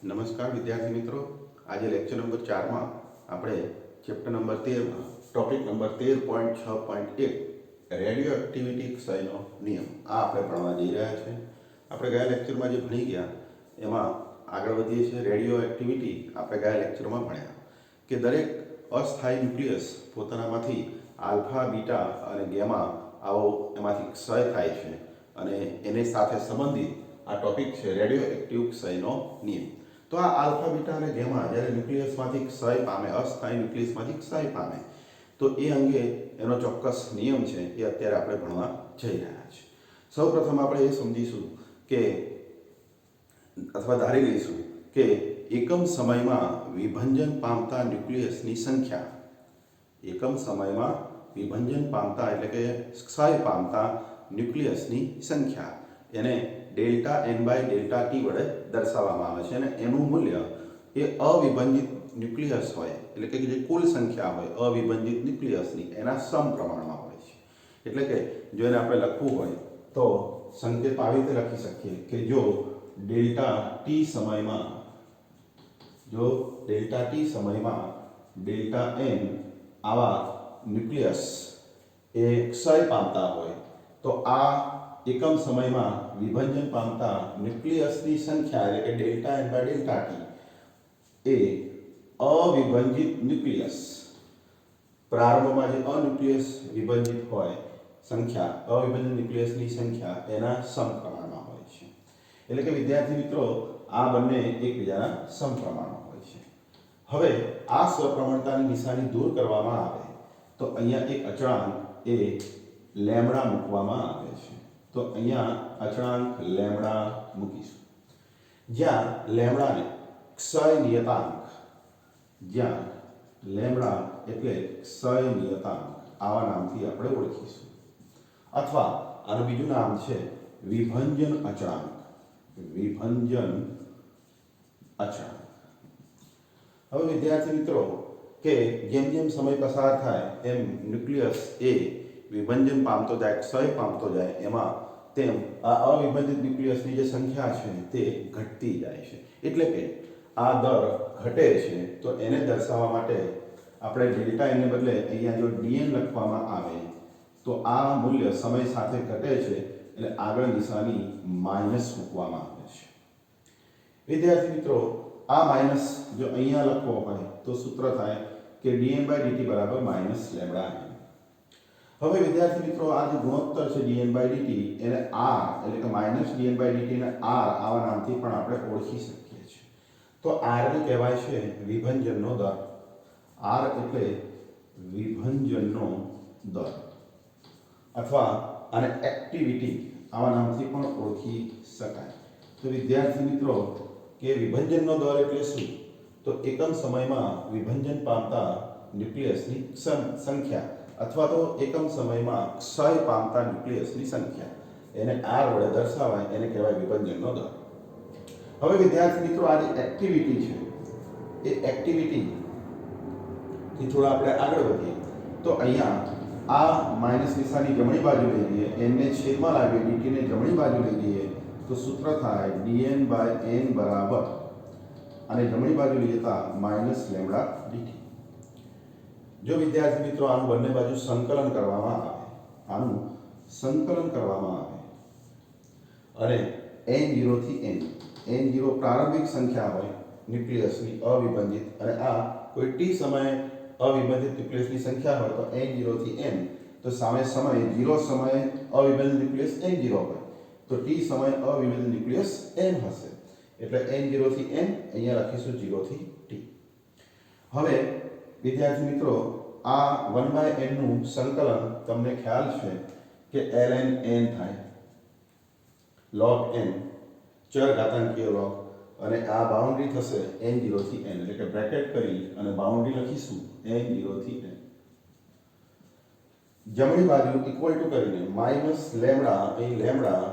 નમસ્કાર વિદ્યાર્થી મિત્રો, આજે લેક્ચર નંબર 4 માં આપણે ચેપ્ટર નંબર 13 માં ટોપિક નંબર 13.6.1 રેડિયો એક્ટિવિટી ક્ષયનો નિયમ આ આપણે ભણવા જઈ રહ્યા છે. આપણે ગયા લેક્ચરમાં જે ભણી ગયા એમાં આગળ વધીએ છીએ. રેડિયો એક્ટિવિટી આપણે ગયા લેક્ચરમાં ભણ્યા કે દરેક અસ્થાયી ન્યુક્લિયસ પોતાનામાંથી આલ્ફા, બીટા અને ગેમા આવો એમાંથી ક્ષય થાય છે અને એની સાથે સંબંધિત આ ટોપિક છે રેડિયો એક્ટિવ ક્ષયનો નિયમ. તો આ આલ્ફા, બીટા અને ગેમા જ્યારે ન્યુક્લિયસમાંથી ક્ષય પામે, અસ્થાયી ન્યુક્લિયસમાંથી ક્ષય પામે, તો એ અંગે એનો ચોક્કસ નિયમ છે એ અત્યારે આપણે ભણવા જઈ રહ્યા છીએ. સૌપ્રથમ આપણે એ સમજીશું કે અથવા ધારી લઈશું કે એકમ સમયમાં વિભંજન પામતા ન્યુક્લિયસની સંખ્યા, એકમ સમયમાં વિભંજન પામતા એટલે કે ક્ષય પામતા ન્યુક્લિયસની સંખ્યા એને delta N by delta T વડે દર્શાવવામાં આવે છે અને એનું મૂલ્ય એ અવિભંજિત ન્યુક્લિયસ હોય એટલે કે જે કુલ સંખ્યા હોય અવિભંજિત ન્યુક્લિયસની એના સમપ્રમાણમાં હોય છે. એટલે કે જો એને આપણે લખવું હોય તો સંકેત આવી રીતે લખી શકીએ કે જો ડેલ્ટા ટી સમયમાં ડેલ્ટા એન આવા ન્યુક્લિયસ એ ક્ષય પામતા હોય તો આ એકમ સમયમાં વિભંજન પામતા ન્યુક્લિયસની સંખ્યા એટલે કે delta N by delta T એ અવિભંજિત ન્યુક્લિયસ, પ્રારંભમાં જે અન્યુક્લિયસ વિભંજિત હોય સંખ્યા, અવિભંજિત ન્યુક્લિયસની સંખ્યા એના સમપ્રમાણમાં હોય છે. એટલે કે વિદ્યાર્થી મિત્રો આ બંને એકબીજાના સમપ્રમાણમાં હોય છે. હવે આ સપ્રમાણતાની નિશાની દૂર કરવામાં આવે તો અહીંયા એક અચળાંક એ લેમ્બડા મૂકવામાં આવે છે. તો અહીંયા અચળાંક લેમ્બડા મૂકીશું, જ્યાં લેમ્બડાને ક્ષય નિયતાંક, જ્યાં લેમ્બડા એટલે ક્ષય નિયતાંક આવા નામથી આપણે ઓળખીશું. અથવા આનું બીજું નામ છે વિભંજન અચળાંક, વિભંજન અચળાંક. હવે વિદ્યાર્થી મિત્રો કે જેમ જેમ સમય પસાર થાય એમ ન્યુક્લિયસ એ વિભંજન પામતો જાય, ક્ષય પામતો જાય, એમાં તેમ આ અવિભજિત ન્યુક્લિયસની જે સંખ્યા છે તે ઘટતી જાય છે. એટલે કે આ દર ઘટે છે તો એને દર્શાવવા માટે આપણે ડેલ્ટા એને બદલે અહીંયા જો dn લખવામાં આવે તો આ મૂલ્ય સમય સાથે ઘટે છે એટલે આગળ નિશાની માઇનસ મૂકવામાં આવે છે. વિદ્યાર્થી મિત્રો આ માઇનસ જો અહીંયા લખવો હોય તો સૂત્ર થાય કે dn/dt બરાબર માઇનસ લેમ્બડા. હવે વિદ્યાર્થી મિત્રો આ જે ગુણોત્તર છે dn/dt એને r એટલે કે માઇનસ dn/dt ને r આવા નામથી પણ આપણે ઓળખી શકીએ છીએ. તો r ને કહેવાય છે વિભંજનનો દર. r એટલે વિભંજનનો દર અથવા આને એક્ટિવિટી આવા નામથી પણ ઓળખી શકાય. તો વિદ્યાર્થી મિત્રો કે વિભંજનનો દર એટલે શું? તો એકમ સમયમાં વિભંજન પામતા ન્યુક્લિયસની સંખ્યા અથવા તો એકમ સમયમાં ક્ષય પામતા ન્યુક્લિયસની સંખ્યા એને r વડે દર્શાવાય, એને કહેવાય વિભંજનનો દર. હવે વિદ્યાર્થી મિત્રો આ જે એક્ટિવિટી છે એ એક્ટિવિટીથી થોડા આપણે આગળ વધીએ તો અહીંયા આ માઇનસ નિશાની જમણી બાજુ લઈ લઈએ, n ને છેદમાં લાવીએ, dt ને જમણી બાજુ લઈ લઈએ તો સૂત્ર થાય dn/n બરાબર અને જમણી બાજુ લઈએ તો માઇનસ લેમ્બડા dt. જો વિદ્યાર્થી મિત્રો આનું બંને બાજુ સંકલન કરવામાં આવે, આનું સંકલન કરવામાં આવે અને n0 થી n, n0 પ્રારંભિક સંખ્યા હોય ન્યુક્લિયસની અવિભંજિત અને આ કોઈ t સમયે અવિભંજિત ન્યુક્લિયસની સંખ્યા હોય તો n0 થી n, તો સામે સમય 0 સમયે અવિભંજિત ન્યુક્લિયસ n0 હોય તો t સમયે અવિભંજિત ન્યુક્લિયસ n હશે. એટલે n0 થી n અહીંયા લખીશું 0 થી t. હવે વિદ્યાર્થી મિત્રો આ 1/n નું સંકલન તમને ખ્યાલ છે કે ln n થાય, log n ચર ઘાતાંકીય log, અને આ બાઉન્ડ્રી થશે n0 થી n એટલે કે બ્રેકેટ કરી અને બાઉન્ડ્રી લખીશું n0 થી n. જમણી બાજુ ઇક્વલ ટુ કરીને માઇનસ લેમ્બડા, અહીં લેમ્બડા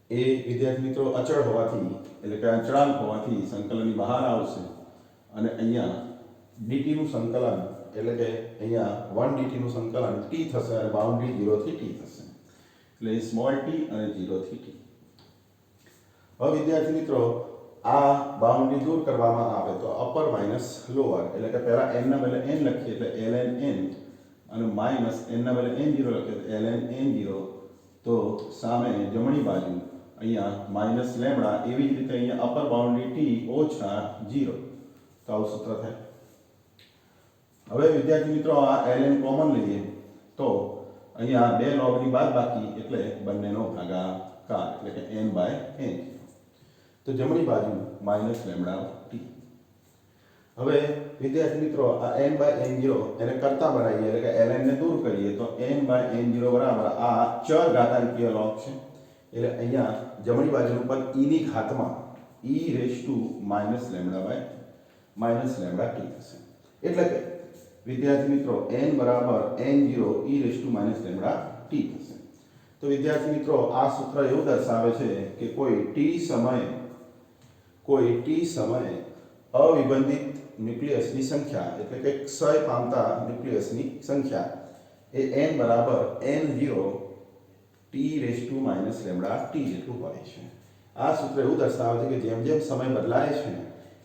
એ વિદ્યાર્થી મિત્રો અચળ હોવાથી એટલે કે અચળાંક હોવાથી સંકલનની બહાર આવશે અને અહીંયા dt નું સંકલન એટલે કે અહીંયા 1 dt નું સંકલન t થશે અને બાઉન્ડ્રી 0 થી t થશે. એટલે સ્મોલ t અને 0 થી t. હવે વિદ્યાર્થી મિત્રો આ બાઉન્ડ્રી દૂર કરવામાં આવે તો અપર માઇનસ લોઅર, એટલે કે પહેલા n ના બદલે n લખીએ એટલે ln n અને માઇનસ n ના બદલે n0 લખીએ તો ln n0, તો સામે જમણી બાજુ અહીંયા માઇનસ લેમ્બડા, એવી જ રીતે અહીંયા અપર બાઉન્ડ્રી t ઓછા 0, તો આવું સૂત્ર થાય. હવે વિદ્યાર્થી મિત્રો આ ln કોમન લઈએ તો અહીંયા બે લોગની બાદબાકી એટલે બંનેનો ભાગાકાર, એટલે કે n/n. તો જમણી બાજુ માઇનસ લેમ્બડા t. હવે વિદ્યાર્થી મિત્રો આ n/n0 એને કરતા બનાવીએ, એટલે કે ln ને દૂર કરીએ તો n/n0 બરાબર આ ચર ઘાતાંકીય લોગ છે, એટલે અહીંયા જમણી બાજુનું પદ e ની ઘાતમાં e raise to minus lambda t થશે. એટલે કે વિદ્યાર્થી મિત્રો n બરાબર n0 e raise to minus lambda t થશે. તો વિદ્યાર્થી મિત્રો આ સૂત્ર એવું દર્શાવે છે કે કોઈ t સમયે અવિભાજિત ન્યુક્લિયસની સંખ્યા, એટલે કે ક્ષય પામતા ન્યુક્લિયસની સંખ્યા એ n બરાબર n0 t raise to minus lambda t જેટલું હોય છે. આ સૂત્ર એવું દર્શાવે છે કે જેમ જેમ સમય બદલાય છે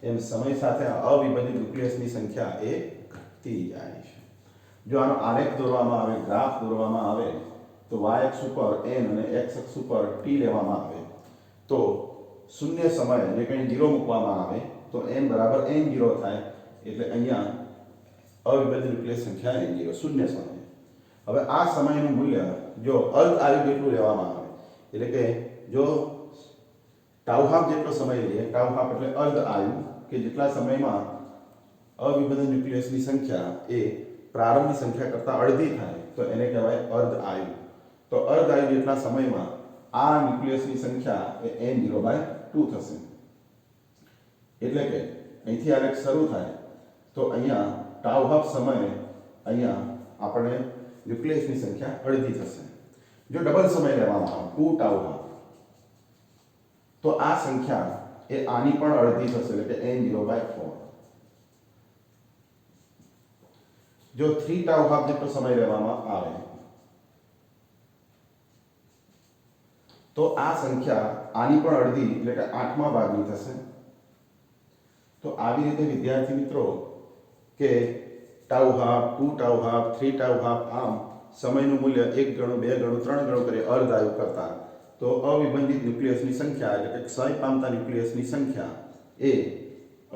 એમ સમય સાથે અવિભાજિત ન્યુક્લિયસની સંખ્યા એ ઘટતી જાય છે. જો આનો આલેખ દોરવામાં આવે, ગ્રાફ દોરવામાં આવે, તો y અક્ષ ઉપર n અને x અક્ષ ઉપર t લેવામાં આવે તો શૂન્ય સમય એટલે કે 0 મૂકવામાં આવે તો n બરાબર n0 થાય, એટલે અહીંયા અવિભાજ્ય ન્યુક્લિયસ સંખ્યા n0 શૂન્ય સમય. હવે આ સમયનું મૂલ્ય જો અર્ધ આયુ જેટલું લેવામાં આવે, એટલે કે જો ટાઉ હાફ જેટલો સમય લઈએ, ટાઉ હાફ એટલે અર્ધ આયુ, કે જેટલા સમયમાં અવિભાજ્ય ન્યુક્લિયસની સંખ્યા એ પ્રારંભની સંખ્યા કરતાં અડધી થાય તો એને કહેવાય અર્ધ આયુ. તો અર્ધ આયુ જેટલા સમયમાં આ ન્યુક્લિયસની સંખ્યા એ n0/2 થશે. એટલે કે અહીંથી આલેખ શરૂ થાય તો અહીંયા ટાઉ હાફ સમયે અહીંયા આપણે ન્યુક્લિયસની સંખ્યા અડધી થશે. જો ડબલ સમય લેવામાં આવે 2 ટાઉ હાફ તો આ સંખ્યા એ આની પણ અડધી થશે, એટલે કે n0/4. જો 3 ટાઉ હાફ જેટલો સમય લેવામાં આવે તો આ સંખ્યા આની પણ અડધી, એટલે કે 8મા ભાગની થશે. તો આવી રીતે વિદ્યાર્થી મિત્રો કે tau half, 2 tau half, 3 tau half, આમ સમયનું મૂલ્ય 1 ગણું, 2 ગણું, 3 ગણું કરી અર્ધ આયુ કરતા તો અવિભાજિત ન્યુક્લિયસની સંખ્યા, એટલે કે ક્ષય પામતા ન્યુક્લિયસની સંખ્યા એ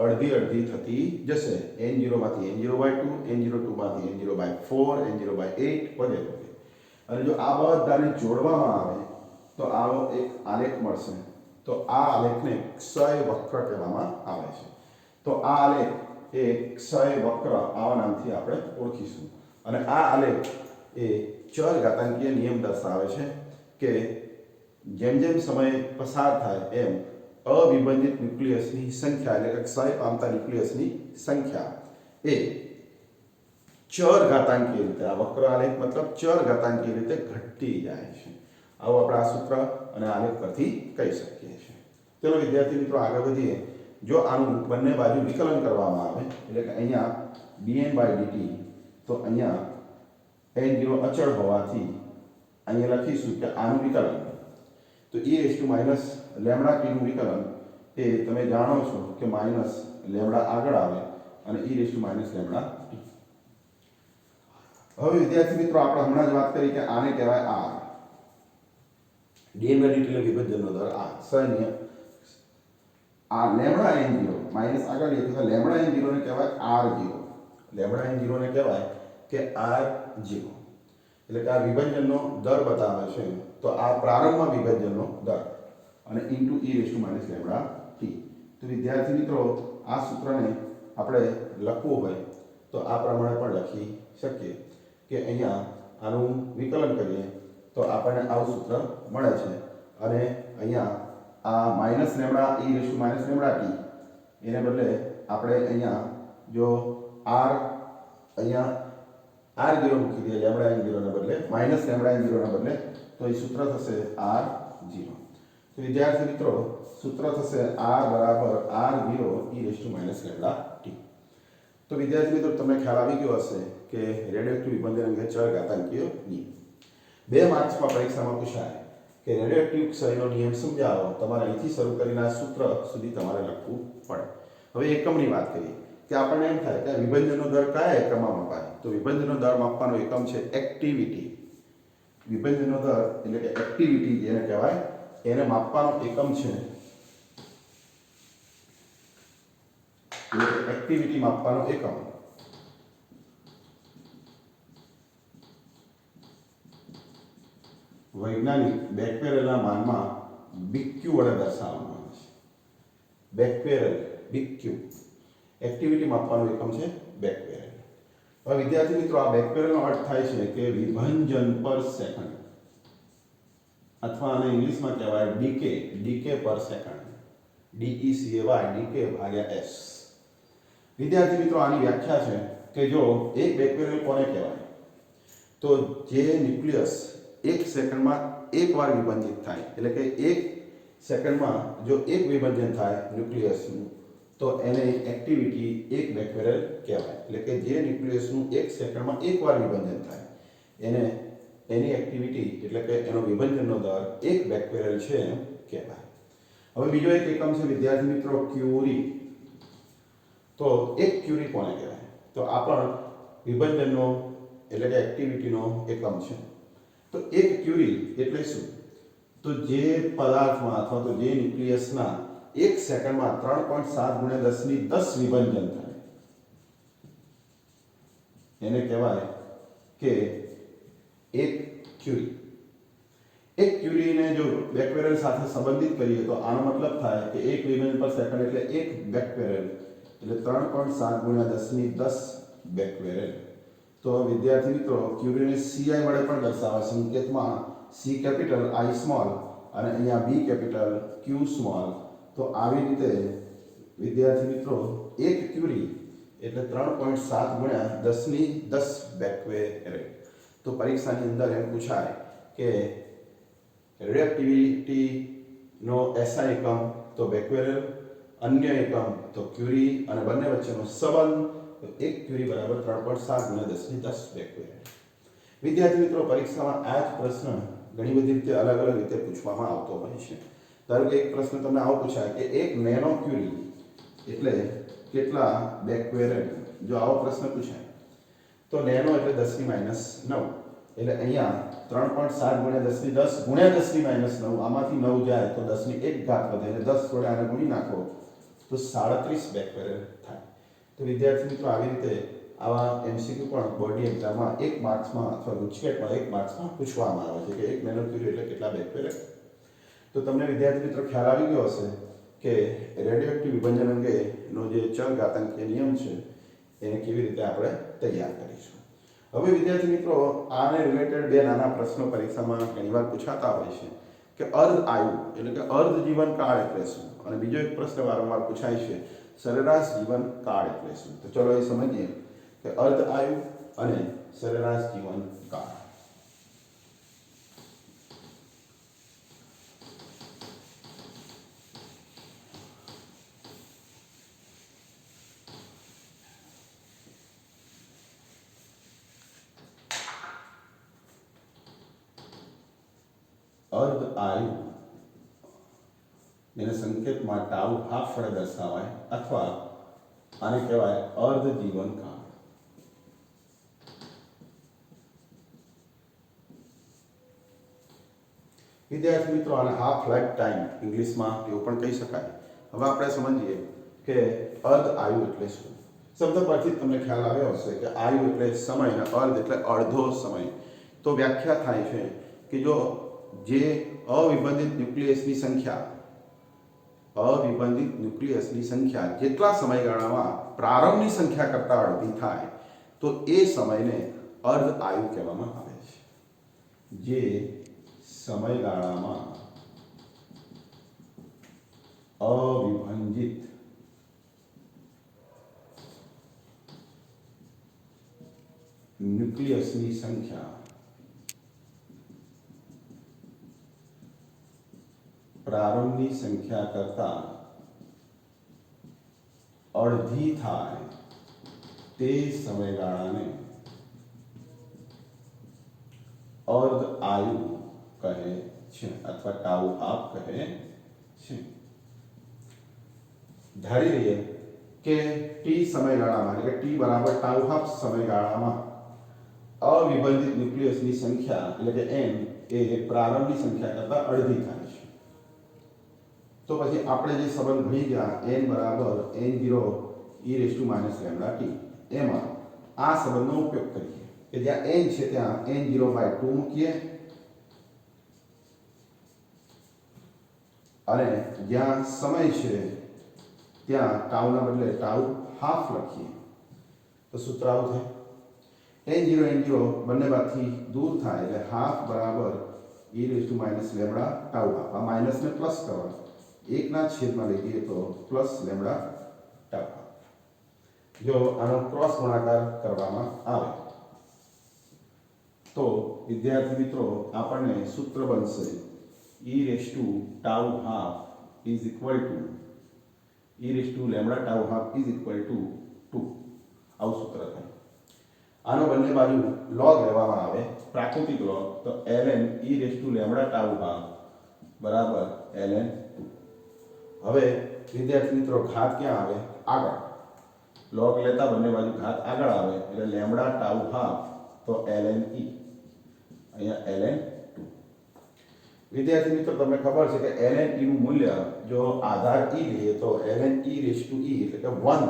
અડધી થતી જશે. n0 માંથી n0/2, n02 માંથી n0/4, n0/8 વગેરે. અને જો આ બધાને જોડવામાં આવે તો આવો એક આલેખ મળશે. તો આ આલેખને ક્ષય વક્ર કહેવામાં આવે છે. તો આ આલેખ એ ક્ષય વક્ર આવા નામથી આપણે ઓળખીશું. અને આ આલેખ એ ચર ઘાતાંકીય નિયમ દર્શાવે છે કે જેમ જેમ સમય પસાર થાય એમ અવિભાજિત ન્યુક્લિયસની સંખ્યા, એટલે કે ક્ષય પામતા ન્યુક્લિયસની સંખ્યા એ ચર ઘાતાંકીય રીતે, આ વક્ર આલેખ મતલબ ચર ઘાતાંકીય રીતે ઘટતી જાય છે. આવું આપણે આ સૂત્ર અને આલેખ પરથી કહી શકીએ છીએ. ચલો વિદ્યાર્થી મિત્રો આગળ વધીએ. જો આનું બંને બાજુ વિકલન કરવામાં આવે, એટલે કે અહીંયા dn/dt, તો અહીંયા n0 અચળ હોવાથી અહીંયા લખીશું કે આનું વિકલન, તો e raise to minus lambda t નું વિકલન એ તમે જાણો છો કે માઇનસ લેમ્બડા આગળ આવે અને e raise to minus lambda t. હવે વિદ્યાર્થી મિત્રો આપણે હમણાં જ વાત કરી કે આને કહેવાય r, dn/dt એટલે વિભાજનનો દર r. સહનિય આ લેમ્બડા n0 માઇનસ આગળ લઈએ તો લેમ્બડા n0 ને કહેવાય r0. લેમ્બડા n0 ને કહેવાય કે r0, એટલે કે આ વિભાજનનો દર બતાવે છે. તો આ પ્રારંભમાં વિભાજનનો દર અને into e raise to minus lambda t. તો વિદ્યાર્થી મિત્રો આ સૂત્રને આપણે લખવું હોય તો આ પ્રમાણે પણ લખી શકીએ કે અહીંયા આનું વિકલન કરીએ તો આપણને આવું સૂત્ર મળે છે. અને અહીંયા આ minus lambda e raise to minus lambda t એને બદલે આપણે અહીંયા જો r અહીંયા r0 મૂકી દઈએ, લેમ્બડા n0 ને બદલે માઇનસ લેમ્બડા n0 ને બદલે, તો એ સૂત્ર થશે r0. તો વિદ્યાર્થી મિત્રો સૂત્ર થશે r બરાબર r0 e raise to minus lambda t. તો વિદ્યાર્થી મિત્રો તમને ખ્યાલ આવી ગયો હશે કે રેડિયોએક્ટિવ વિભાજન અંગે ચર ઘાતાંકીય નિયમ 2 માર્ક્સમાં પરીક્ષામાં પૂછાય કે રેડિયોએક્ટિવ ક્ષયનો નિયમ સમજાવો, તમારે અહીંથી શરૂ કરીને આ સૂત્ર સુધી તમારે લખવું પડે. હવે એકમની વાત કરીએ કે આપણને એમ થાય કે વિભજનનો દર કયા એકમમાં મપાય, તો વિભજનનો દર માપવાનો એકમ છે એક્ટિવિટી. વિભજનનો દર એટલે કે એક્ટિવિટી જેને કહેવાય, એને માપવાનો એકમ છે એક્ટિવિટી માપવાનો એકમ. વૈજ્ઞાનિક બેક્ટેરિયલના માનમાં બીક્યુ વડે દર્શાવવામાં આવે છે. બેક્ટેરિયલ બીક્યુ એક્ટિવિટી માપવાનો એકમ છે બેક્ટેરિયલ. હવે વિદ્યાર્થી મિત્રો, આ બેક્ટેરિયલનો અર્થ થાય છે કે વિભંજન પર સેકન્ડ, અથવા આને ઇંગ્લિશમાં કહેવાય ડીકે પર સેકન્ડ, DECAY, ડીકે ભાગ્યા S. વિદ્યાર્થી મિત્રો, આની વ્યાખ્યા છે કે જો એક બેક્ટેરિયલ કોને કહેવાય, તો જે ન્યુક્લિયસ એક સેકન્ડમાં એકવાર વિભંજિત થાય, એટલે કે એક સેકન્ડમાં જો એક વિભજન થાય ન્યુક્લિયસનું, તો એને એક્ટિવિટી એક બેક્ટેરિયલ કહેવાય. એટલે કે જે ન્યુક્લિયસનું એક સેકન્ડમાં એકવાર વિભજન થાય એને એની એક્ટિવિટી એટલે કે એનો વિભજનનો દર એક બેક્ટેરિયલ છે એમ કહેવાય. હવે બીજો એક એકમ છે વિદ્યાર્થી મિત્રો ક્યુરી. તો એક ક્યુરી કોને કહેવાય, તો આ પણ વિભજનનો એટલે કે એક્ટિવિટીનો એકમ છે. તો એક ક્યુરી એટલે શું, તો જે પદાર્થમાં અથવા તો જે ન્યુક્લિયસના એક સેકન્ડમાં 3.7 × 10 વિભજન થાય એને કહેવાય કે એક ક્યુરી. એક ક્યુરીને જો બેક્ટેરિયલ સાથે સંબંધિત કરીએ તો આનો મતલબ થાય કે એક વિભજન પર સેકન્ડ એટલે એક બેક્ટેરિયલ એટલે 3.7 × 10 બેક્ટેરિયલ. તો વિદ્યાર્થી મિત્રો, ક્યુરીને CI વડે પણ દર્શાવે, સંકેતમાં C કેપિટલ, I સ્મોલ અને અહીંયા B કેપિટલ, Q સ્મોલ. તો આવી રીતે વિદ્યાર્થી મિત્રો એક ક્યુરી એટલે 3.7 × 10 બેક્ટેરિયલ. તો પરીક્ષાની અંદર એમ પૂછાય કે રેડિયોએક્ટિવિટીનો SI એકમ તો બેક્ટેરિયલ, અન્ય એકમ તો ક્યુરી, અને બંને વચ્ચેનો સંબંધ તો એક ક્યુરી બરાબર 3.7 × 10 બેક્ટેરિયલ. વિદ્યાર્થી મિત્રો, પરીક્ષામાં આ જ પ્રશ્ન ઘણી બધી રીતે અલગ અલગ રીતે પૂછવામાં આવતો હોય છે. ધારો કે એક પ્રશ્ન તમને આવો પૂછાય કે એક નેનો ક્યુરી એટલે કેટલા બેક્ટેરિયલ. જો આવો પ્રશ્ન પૂછાય તો નેનો એટલે 10⁻9, એટલે અહીંયા 3.7 × 10 × 10 આમાંથી 9 જાય તો 10⁻1 વધે, એટલે 10 વડે આને ગુણી નાખો તો 37 બેક્ટેરિયલ થાય. તો વિદ્યાર્થી મિત્રો, આવી રીતે આવા MCQ પણ બોર્ડની એક્ઝામમાં 1 માર્ક્સમાં અથવા ગુજકેટમાં 1 માર્ક્સમાં પૂછવામાં આવે છે કે એક નેનો ક્યુરી એટલે કેટલા બેક્ટેરિયલ. તો તમને વિદ્યાર્થી મિત્રો ખ્યાલ આવી ગયો હશે કે રેડિયોએક્ટિવ વિભજન અંગેનો જે ચલઘાતાંકીય નિયમ છે એને કેવી રીતે આપણે તૈયાર કરીશું. હવે વિદ્યાર્થી મિત્રો, આને રિલેટેડ બે નાના પ્રશ્નો પરીક્ષામાં ઘણીવાર પૂછાતા હોય છે કે અર્ધ આયુ એટલે કે અર્ધ જીવન કાળ એટલે શું, અને બીજો એક પ્રશ્ન વારંવાર પૂછાય છે સરેરાશ જીવન કાળ એટલે શું. તો ચલો એ સમજીએ કે અર્ધ આયુ અને સરેરાશ જીવન કાળ. અર્ધ આયુ એને સંકેતમાં ટાઉ હાફ વડે દર્શાવાય, અથવા આને કહેવાય અર્ધ જીવન કાળ. વિદ્યાર્થી મિત્રો, આને હાફ લાઈફ ટાઈમ ઇંગ્લિશમાં એવું પણ કહી શકાય. હવે આપણે સમજીએ કે અર્ધ આયુ એટલે શું. શબ્દ પરથી તમને ખ્યાલ આવ્યો હશે કે આયુ એટલે સમય અને અર્ધ એટલે અડધો સમય. તો વ્યાખ્યા થાય છે કે જો જે અવિભાજિત ન્યુક્લિયસની સંખ્યા જેટલા સમયગાળામાં પ્રારંભની સંખ્યા કરતાં અડધી થાય તો એ સમયને અર્ધ આયુ કહેવામાં આવે છે. જે સમયગાળામાં અવિભાજિત ન્યુક્લિયસની સંખ્યા પ્રારંભની સંખ્યા કરતાં અડધી થાય તે સમયગાળાને અર્ધ આયુ કહે છે અથવા ટાઉ હાફ કહે છે. ધારી લઈએ કે ટી સમયગાળામાં એટલે કે ટી બરાબર ટાઉ હાફ સમયગાળામાં અવિભાજિત ન્યુક્લિયસની સંખ્યા એટલે કે n એ પ્રારંભની સંખ્યા કરતાં અડધી થાય છે. તો પછી આપણે જે સંબંધ ભણી ગયા n બરાબર n0 e λt એમાં આ સંબંધનો ઉપયોગ કરીએ કે જ્યાં n છે ત્યાં n0/2 મૂકીએ અને જ્યાં સમય છે ત્યાં ટાઉના બદલે ટાઉ હાફ લખીએ તો સૂત્ર આવું થાય n0 બંને બાજુથી દૂર થાય એટલે હાફ બરાબર e λ ટાઉ હાફ. આ માઇનસને પ્લસ કરવા એકના છેદમાં લઈએ તો પ્લસ લેમ્ડા ટાઉ હાફ. જો આનો ક્રોસ ગુણાકાર કરવામાં આવે તો વિદ્યાર્થી મિત્રો આપણને સૂત્ર બનશે e tau half is equal to e lambda tau half is equal to 2. આવું સૂત્ર થાય. આનો બંને બાજુ log લેવામાં આવે પ્રાકૃતિક log તો ln e lambda tau half બરાબર ln 2. હવે વિદ્યાર્થી મિત્રો ઘાત ક્યાં આવે? આગળ. log લેતા બંને બાજુ ઘાત આગળ આવે એટલે લેમ્ડા ટાઉ હાફ તો ln e અહીંયા ln 2. વિદ્યાર્થી મિત્રો તમને ખબર છે કે ln e નું મૂલ્ય જો આધાર e લઈએ તો ln e એટલે કે 1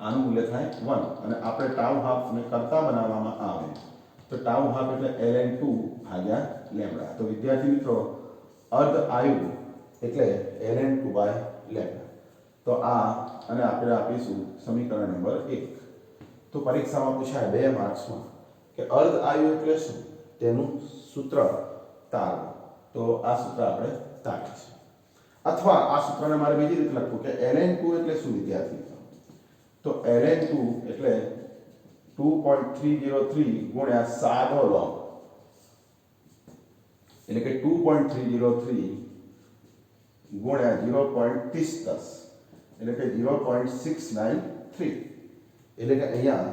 આનું મૂલ્ય થાય 1 અને આપણે ટાઉ હાફ ને કરતા બનાવવામાં આવે તો ટાઉ હાફ એટલે ln 2 ભાગ્યા લેમ્ડા. તો વિદ્યાર્થી મિત્રો અર્ધ આયુ એટલે ln 2/λ. તો આ અને આપણે આપીશું સમીકરણ નંબર 1. તો પરીક્ષામાં પૂછાય 2 માર્ક્સમાં કે અર્ધ આયુ એટલે શું તેનું સૂત્ર તારવું. તો આ સૂત્ર આપણે તારીશું અથવા આ સૂત્રને મારે બીજી રીતે લખવું કે ln 2 એટલે શું વિદ્યાર્થી મિત્રો? તો ln 2 એટલે 2.303 ગુણ્યા સાદો log એટલે કે 2.303 ગુણ્યા 0.30 એટલે કે 0.693 એટલે કે અહીંયા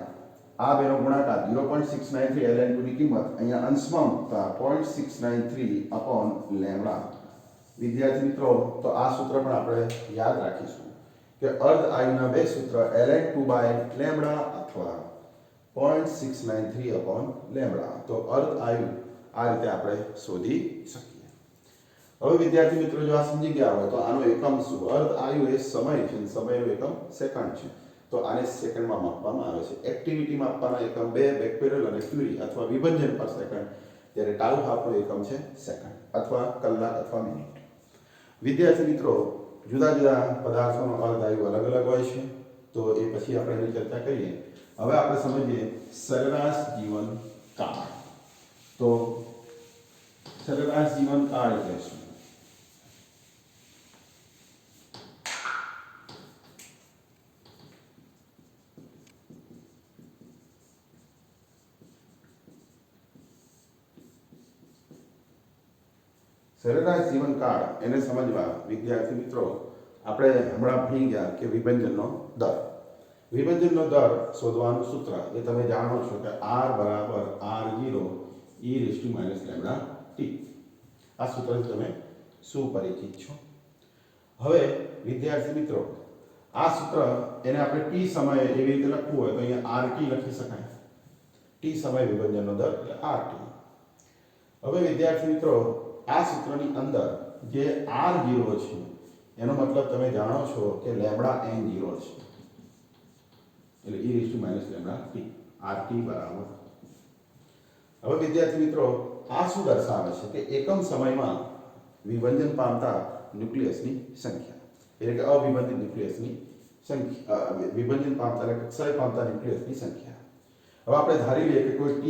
આ બેનો ગુણાકાર 0.693 ln 2 ની કિંમત અહીંયા અંશમાં મૂકતા 0.693 અપોન લેમ્ડા. વિદ્યાર્થી મિત્રો તો આ સૂત્ર પણ આપણે યાદ રાખીશું કે અર્ધ આયુના બે સૂત્ર ln 2/λ અથવા 0.693 અપોન લેમ્ડા. તો અર્ધ આયુ આ રીતે આપણે શોધી શકીએ. હવે વિદ્યાર્થી મિત્રો જો આ સમજી ગયા હોય તો આનો એકમ શું? અર્ધ આયુ એ સમય છે, સમયનો એકમ સેકન્ડ છે. તો આને સેકન્ડમાં માપવામાં આવે છે. એક્ટિવિટી માપવાના એકમ 2 બેક્ટેરિયલ અને ક્યુરી અથવા વિભજન પર સેકન્ડ, ત્યારે ટાઉ હાફનો એકમ છે સેકન્ડ અથવા કલાક અથવા મિનિટ. વિદ્યાર્થી મિત્રો જુદા જુદા પદાર્થોનો અર્ધ આયુ અલગ અલગ હોય છે તો એ પછી આપણે એની ચર્ચા કરીએ. હવે આપણે સમજીએ સરેરાશ જીવન કાળ. તો સરેરાશ જીવન કાળ એટલે શું? સરેરાશ જીવનકાળ એને સમજવા વિદ્યાર્થી મિત્રો આપણે હમણાં ભણી ગયા કે વિભજનનો દર. વિભજનનો દર શોધવાનું સૂત્ર એ તમે જાણો છો કે r બરાબર r0 e λt. આ સૂત્રથી તમે સુપરિચિત છો. હવે વિદ્યાર્થી મિત્રો આ સૂત્ર એને આપણે t સમયે એવી રીતે લખવું હોય તો અહીંયા rt લખી શકાય. t સમય વિભજનનો દર એટલે rt. હવે વિદ્યાર્થી મિત્રો આ સૂત્રની અંદર જે r0 છે એનો મતલબ તમે જાણો છો કે લેમ્ડા n0 છે એટલે e λt rt બરાબર. હવે વિદ્યાર્થી મિત્રો આ શું દર્શાવે છે કે એકમ સમયમાં વિભજન પામતા ન્યુક્લિયસની સંખ્યા એટલે કે અવિભાજિત ન્યુક્લિયસની સંખ્યા વિભજન પામતા એટલે ક્ષય પામતા ન્યુક્લિયસની સંખ્યા. હવે આપણે ધારી લઈએ કે કોઈ t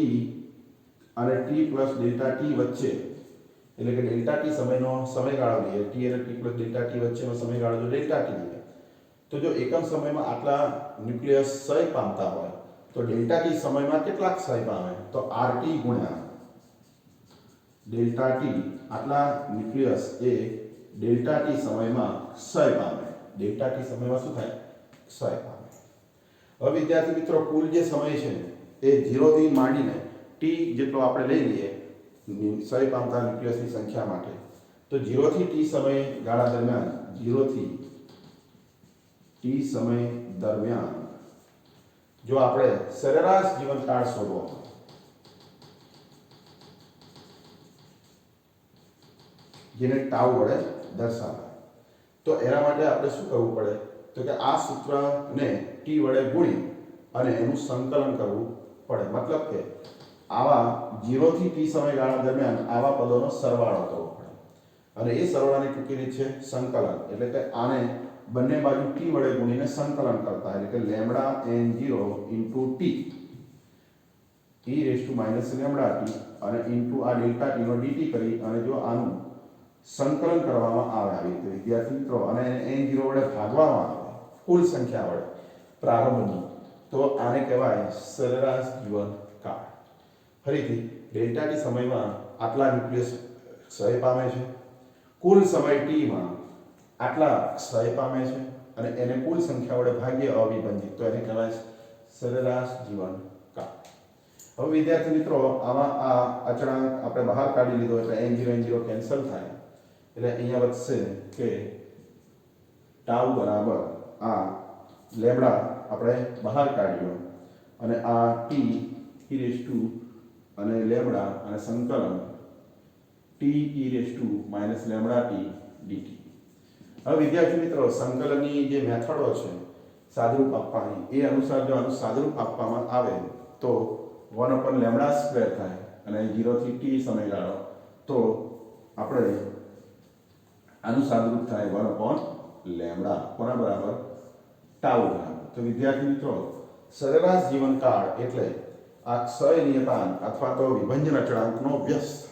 અને t + Δt વચ્ચે એટલે કે ડેલ્ટા ટી સમયનો સમયગાળો લઈએ, t અને t + ડેલ્ટા t વચ્ચેનો સમયગાળો જો ડેલ્ટા t લઈએ તો જો એકમ સમયમાં આટલા ન્યુક્લિયસ ક્ષય પામતા હોય તો ડેલ્ટા t સમયમાં કેટલા ક્ષય પામે? તો rt ગુણ્યા ડેલ્ટા t આટલા ન્યુક્લિયસ એ ડેલ્ટા t સમયમાં ક્ષય પામે. ડેલ્ટા t સમયમાં શું થાય? ક્ષય પામે. હવે વિદ્યાર્થી મિત્રો કુલ જે સમય છે એ 0 થી માંડીને t જેટલો આપણે લઈ લઈએ ક્ષય પામતા ન્યુક્લિયસની સંખ્યા માટે તો 0 થી t સમયગાળા દરમિયાન 0 થી t સમય દરમિયાન જો આપણે સરેરાશ જીવનકાળ શોધવો હોય જેને ટાઉ વડે દર્શાવાય તો એના માટે આપણે શું કરવું પડે તો કે આ સૂત્રને t વડે ગુણી અને એનું સંકલન કરવું પડે મતલબ કે આવા 0 થી t સમયગાળા દરમિયાન આવા પદોનો સરવાળો કરવો પડે અને એ સરવાળાની ટૂંકી રીત છે સંકલન એટલે કે આને બંને બાજુ t વડે ગુણીને સંકલન કરતા એટલે કે lambda n0 t e lambda t અને ઇન્ટુ આ ડેલ્ટા t નો dt કરી અને જો આનું સંકલન કરવામાં આવે આવી રીતે વિદ્યાર્થી મિત્રો અને n0 વડે ભાગવામાં આવે કુલ સંખ્યા વડે પ્રારંભની તો આને કહેવાય સરેરાશ જીવનકાળ ફરીથી ડેલ્ટા t સમયમાં આટલા ન્યુક્લિયસ ક્ષય પામે છે કુલ સમય t માં આટલા ક્ષય પામે છે અને એને કુલ સંખ્યા વડે ભાગીએ અવિભાજિત તો એને કહેવાય સરેરાશ જીવનકાળ હવે વિદ્યાર્થી મિત્રો આમાં આ અચળાંક આપણે બહાર કાઢી લીધો એટલે n0 કેન્સલ થાય એટલે અહીંયા વધશે કે ટાઉ બરાબર આ લેમ્બડા આપણે બહાર કાઢ્યો અને આ t e અને લેમ્બડા અને સંકલન t e lambda t dt હવે વિદ્યાર્થી મિત્રો સંકલનની જે મેથડો છે સાદુરૂપ આપવાની એ અનુસાર જો આનું સાદુરૂપ આપવામાં આવે તો 1/λ² થાય અને 0 થી t સમયગાળો તો આપણે આનું સાદુરૂપ થાય 1/λ કોના બરાબર ટાઉ બરાબર તો વિદ્યાર્થી મિત્રો સરેરાશ જીવનકાળ એટલે આ ક્ષય નિયતાંક અથવા તો વિભંજન અચળાંકનો વ્યસ્ત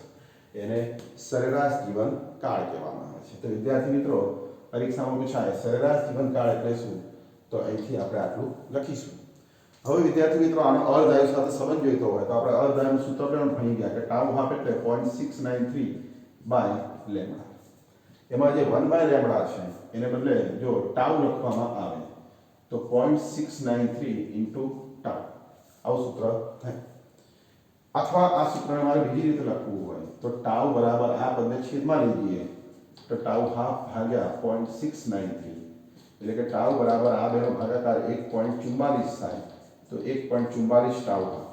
એને સરેરાશ જીવનકાળ કહેવામાં આવે છે તો વિદ્યાર્થી મિત્રો પરીક્ષામાં પૂછાય સરેરાશ જીવનકાળ એટલે શું તો અહીંથી આપણે આટલું લખીશું હવે વિદ્યાર્થી મિત્રો આનો અર્ધાયુ સાથે સંબંધ જોઈતો હોય તો આપણે અર્ધાયુનું સૂત્ર પણ ભણી ગયા કે ટાઉ હાફ એટલે 0.693/λ એમાં જે 1/λ છે એને બદલે જો ટાઉ લખવામાં આવે તો 0.693 ટાઉ આવું સૂત્ર થાય અથવા આ સૂત્રને મારે બીજી રીતે લખવું હોય તો ટાઉ બરાબર આ પદને છેદમાં લઈ જઈએ તો ટાઉ હાફ ભાગ્યા 0.693 એટલે કે ટાઉ બરાબર આ બેનો ભાગાકાર 1.44 થાય તો 1.44 ટાઉ હાફ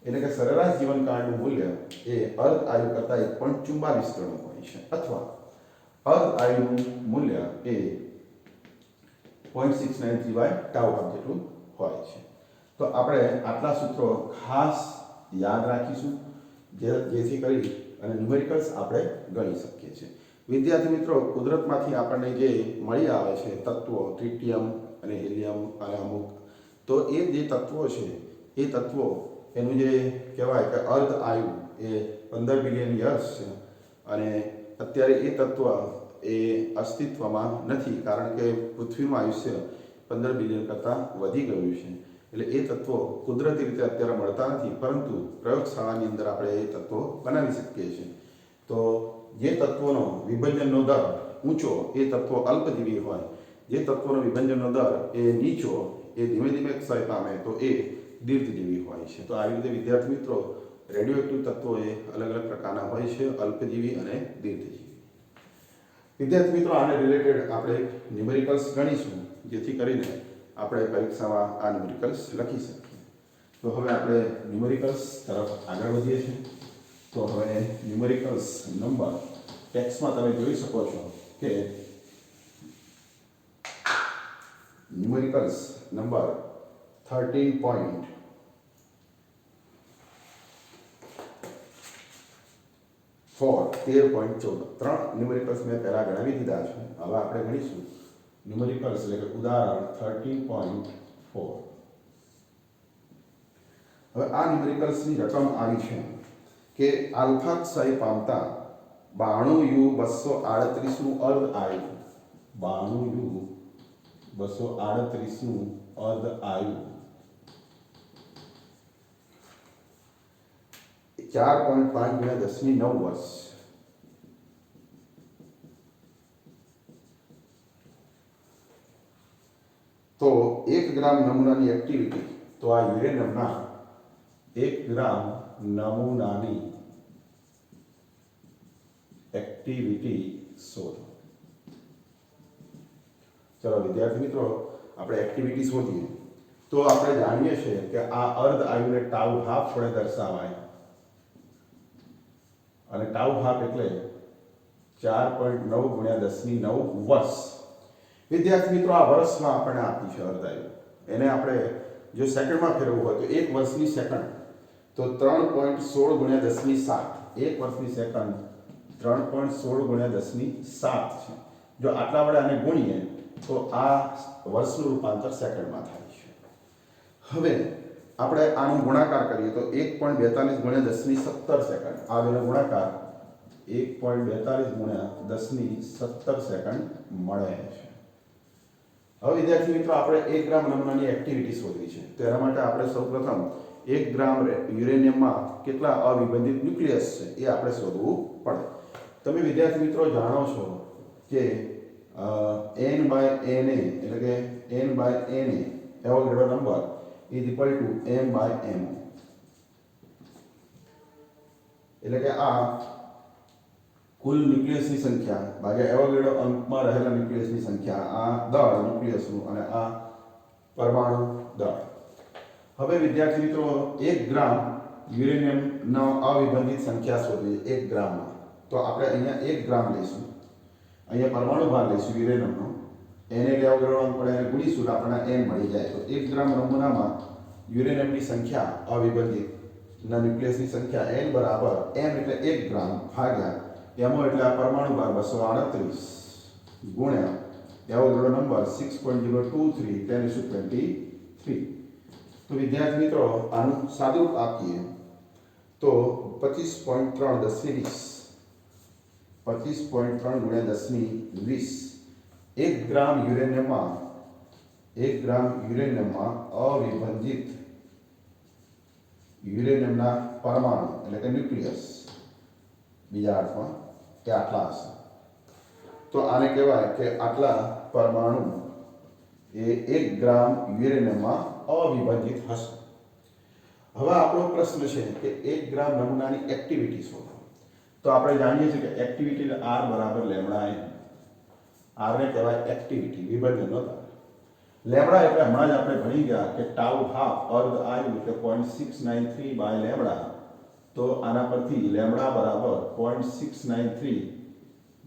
એટલે કે સરેરાશ જીવનકાળનું મૂલ્ય એ અર્ધ આયુ કરતાં 1.44 ગણું હોય છે અથવા અર્ધ આયુનું મૂલ્ય એ 0.693/ટાઉ હાફ જેટલું હોય છે તો આપણે આટલા સૂત્રો ખાસ યાદ રાખીશું જેથી કરી અને ન્યુમેરિકલ્સ આપણે ગણી શકીએ છીએ વિદ્યાર્થી મિત્રો કુદરતમાંથી આપણને જે મળી આવે છે તત્વો ટ્રિટિયમ અને હિલિયમ અને અમુક તો એ જે તત્વો છે એ તત્વો એનું જે કહેવાય કે અર્ધ આયુ એ 15 બિલિયન યર્સ છે અને અત્યારે એ તત્વ એ અસ્તિત્વમાં નથી કારણ કે પૃથ્વીનું આયુષ્ય 15 બિલિયન કરતાં વધી ગયું છે એટલે એ તત્વો કુદરતી રીતે અત્યારે મળતા નથી પરંતુ પ્રયોગશાળાની અંદર આપણે એ તત્વો બનાવી શકીએ છીએ તો જે તત્વોનો વિભજનનો દર ઊંચો એ તત્વો અલ્પજીવી હોય જે તત્વોનો વિભજનનો દર એ નીચો એ ધીમે ધીમે ક્ષય પામે તો એ દીર્ઘજીવી હોય છે તો આવી રીતે વિદ્યાર્થી મિત્રો રેડિયોએક્ટિવ તત્વો એ અલગ અલગ પ્રકારના હોય છે અલ્પજીવી અને દીર્ઘજીવી વિદ્યાર્થી મિત્રો આને રિલેટેડ આપણે ન્યુમેરિકલ્સ ગણીશું જેથી કરીને આપણે પરીક્ષામાં આ ન્યુમેરિકલ્સ લખી શકીએ તો હવે આપણે ન્યુમેરિકલ્સ તરફ આગળ વધીએ છીએ તો હવે ન્યુમેરિકલ્સ નંબર ટેક્સ્ટમાં તમે જોઈ શકો છો કે ન્યુમેરિકલ્સ નંબર 13.14 ત્રણ ન્યુમેરિકલ્સ મેં પહેલા ગણાવી દીધા છે હવે આપણે ગણીશું ન્યુમેરિકલ્સ એટલે કે ઉદાહરણ 13.4 હવે આ ન્યુમેરિકલ્સની રકમ આવી છે કે આલ્ફા ક્ષય પામતા 92U238 નું અર્ધ આયુ 92U238 નું અર્ધ આયુ 4.5 × 10⁹ વર્ષ તો 1 ગ્રામ નમૂનાની એક્ટિવિટી તો આ યુરેનિયમના 1 ગ્રામ નમૂનાની એક્ટિવિટી શોધો. ચલો વિદ્યાર્થી મિત્રો, આપણે એક્ટિવિટી શોધીએ. તો આપણે જાણીએ છીએ કે આ અર્ધ આયુને ટાઉ હાફ વડે દર્શાવાય અને ટાઉ હાફ એટલે 4.9 ગુણ્યા 10⁹ વર્ષ. વિદ્યાર્થી મિત્રો, આ વર્ષમાં આપણને આપી છે અર્ધ આયુ. એને આપણે જો સેકન્ડમાં ફેરવવું હોય તો એક વર્ષની સેકન્ડ તો 3.16 ગુણ્યા 10⁷. એક વર્ષની સેકન્ડ 3.16 ગુણ્યા 10⁷ છે. જો આટલા વડે આને ગુણીએ તો આ વર્ષનું રૂપાંતર સેકન્ડમાં થાય છે. હવે આપણે આનો ગુણાકાર કરીએ તો 1.42 ગુણ્યા 10⁻17 સેકન્ડ. આ બેનો ગુણાકાર 1.42 ગુણ્યા 10⁻17 સેકન્ડ મળે છે. હવે વિદ્યાર્થી મિત્રો, આપણે 1 ગ્રામ નમૂનાની એક્ટિવિટી શોધવી છે. તેના માટે આપણે સૌપ્રથમ 1 ગ્રામ યુરેનિયમમાં કેટલા અવિભાજિત ન્યુક્લિયસ છે એ આપણે શોધવું પડે. તમે વિદ્યાર્થી મિત્રો જાણો છો કે n/Na એટલે કે n/Na Avogadro number is equal to m/mo. એટલે કે આ કુલ ન્યુક્લિયસની સંખ્યા ભાગ્યા એવોગાડ્રો અંકમાં રહેલા ન્યુક્લિયસની સંખ્યા, આ દળ ન્યુક્લિયસનું અને આ પરમાણુ દળ. હવે વિદ્યાર્થી મિત્રો, 1 ગ્રામ યુરેનિયમનો અવિભાજિત સંખ્યા શોધવી 1 ગ્રામમાં. તો આપણે અહીંયા 1 ગ્રામ લઈશું, અહીંયા પરમાણુ ભાર લઈશું યુરેનિયમનો, એને એવોગાડ્રો અંક વડે એને ગુણીશું તો આપણને n મળી જાય. તો 1 ગ્રામ નમૂનામાં યુરેનિયમની સંખ્યા અવિભાજિત ના ન્યુક્લિયસની સંખ્યા n બરાબર m એટલે 1 ગ્રામ ભાગ્યા એમો એટલે આ પરમાણુ ભાર 238 ગુણ્યા એવોગાડ્રો નંબર 6.023 10⁻23. તો વિદ્યાર્થી મિત્રો, આનું સાદુરૂપ આપીએ તો 25.3 10⁻20 ગુણ્યા 10⁻20. 1 ગ્રામ યુરેનિયમમાં અવિભાજિત યુરેનિયમના પરમાણુ એટલે કે ન્યુક્લિયસ, બીજા અર્થમાં કે આટલા હશે. તો આને કહેવાય કે આટલા પરમાણુ એ 1 ગ્રામ યુરેનિયમમાં અવિભાજિત હશે. હવે આપણો પ્રશ્ન છે કે 1 ગ્રામ નમૂનાની એક્ટિવિટી શોધો. તો આપણે જાણીએ છીએ કે એક્ટિવિટી R બરાબર લેમ્ડા n. R ને કહેવાય એક્ટિવિટી, વિભાજનનો દર. લેમ્ડા એટલે હમણાં જ આપણે ભણી ગયા કે ટાઉ હાફ અર્ધ આયુ એટલે 0.693 બાય લેમ્ડા. તો આના પરથી લેમ્ડા બરાબર 0.693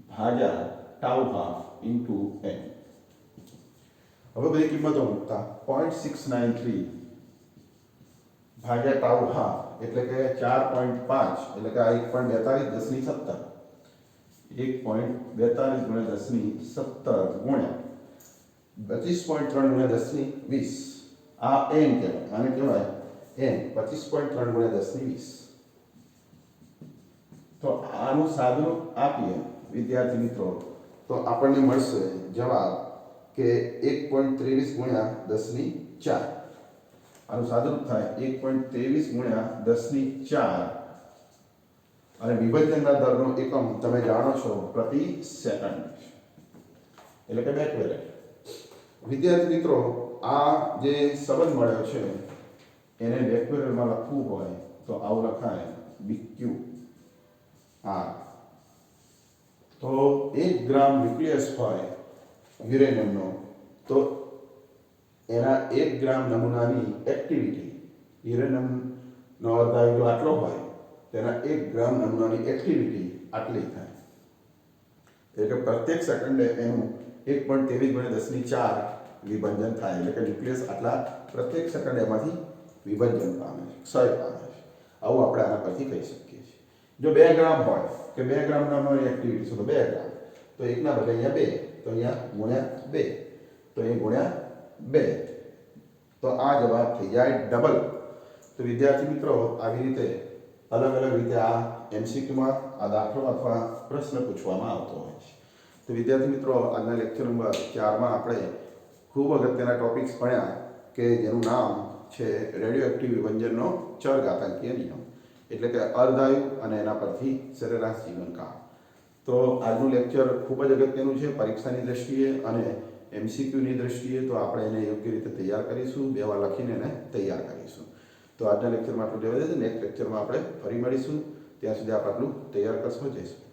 ભાગ્યા ટાઉ હાફ ઇન્ટુ n. હવે બધી કિંમતો મૂકતા 0.693 ભાગ્યા ટાઉ હાફ એટલે કે 4.5 એટલે કે આ 1.42 10⁻17 1.42 ગુણ્યા 10⁻17 ગુણ્યા 25.3 ગુણ્યા 10⁻20. આ n કહેવાય, આને કહેવાય n. 25.3 ગુણ્યા 10⁻20. તો આનું સાદુરૂપ આપીએ વિદ્યાર્થી મિત્રો તો આપણને મળશે જવાબ કે 1.23 ગુણ્યા 10⁻4. આનું સાદુરૂપ થાય 1.23 ગુણ્યા 10⁻4 અને વિભાજનના દરનો એકમ તમે જાણો છો પ્રતિ સેકન્ડ એટલે કે બેકવેરેટ. વિદ્યાર્થી મિત્રો, આ જે સંબંધ મળ્યો છે એને બેકવેરેટમાં લખવું હોય તો આવું લખાય BQ. તો 1 ગ્રામ ન્યુક્લિયસ હોય યુરેનિયમનો તો એના 1 ગ્રામ નમૂનાની એક્ટિવિટી, યુરેનિયમનો અર્ધ આયુ આટલો હોય તેના 1 ગ્રામ નમૂનાની એક્ટિવિટી આટલી થાય. એટલે કે પ્રત્યેક સેકન્ડે એનું 1.23 ગુણ્યા 10⁻4 વિભાજન થાય. એટલે કે ન્યુક્લિયસ આટલા પ્રત્યેક સેકન્ડ એમાંથી વિભાજન પામે છે, ક્ષય પામે છે. આવું આપણે આના પરથી કહી શકીએ છીએ. જો 2 ગ્રામ હોય કે 2 ગ્રામ નમૂનાની એક્ટિવિટી છે તો 2 ગ્રામ, તો 1 ના બદલે અહીંયા 2, તો અહીંયા ગુણ્યા 2, તો અહીં ગુણ્યા 2, તો આ જવાબ થઈ જાય ડબલ. તો વિદ્યાર્થી મિત્રો, આવી રીતે અલગ અલગ રીતે આ MCQમાં આ દાખલો અથવા પ્રશ્ન પૂછવામાં આવતો હોય છે. તો વિદ્યાર્થી મિત્રો, આજના લેક્ચર નંબર 4માં આપણે ખૂબ અગત્યના ટોપિક્સ ભણ્યા કે જેનું નામ છે રેડિયોએક્ટિવ વિભંજનનો ચરઘાતાંકીય નિયમ, એટલે કે અર્ધાયુ અને એના પરથી સરેરાશ જીવનકાળ. તો આજનું લેક્ચર ખૂબ જ અગત્યનું છે પરીક્ષાની દ્રષ્ટિએ અને MCQની દ્રષ્ટિએ. તો આપણે એને યોગ્ય રીતે તૈયાર કરીશું, 2 વાર લખીને એને તૈયાર કરીશું. તો આજના લેક્ચરમાં આટલું રહેવા દે. નેક્સ્ટ લેક્ચરમાં આપણે ફરી મળીશું. ત્યાં સુધી આપ આટલું તૈયાર કરશો. જય શ્રી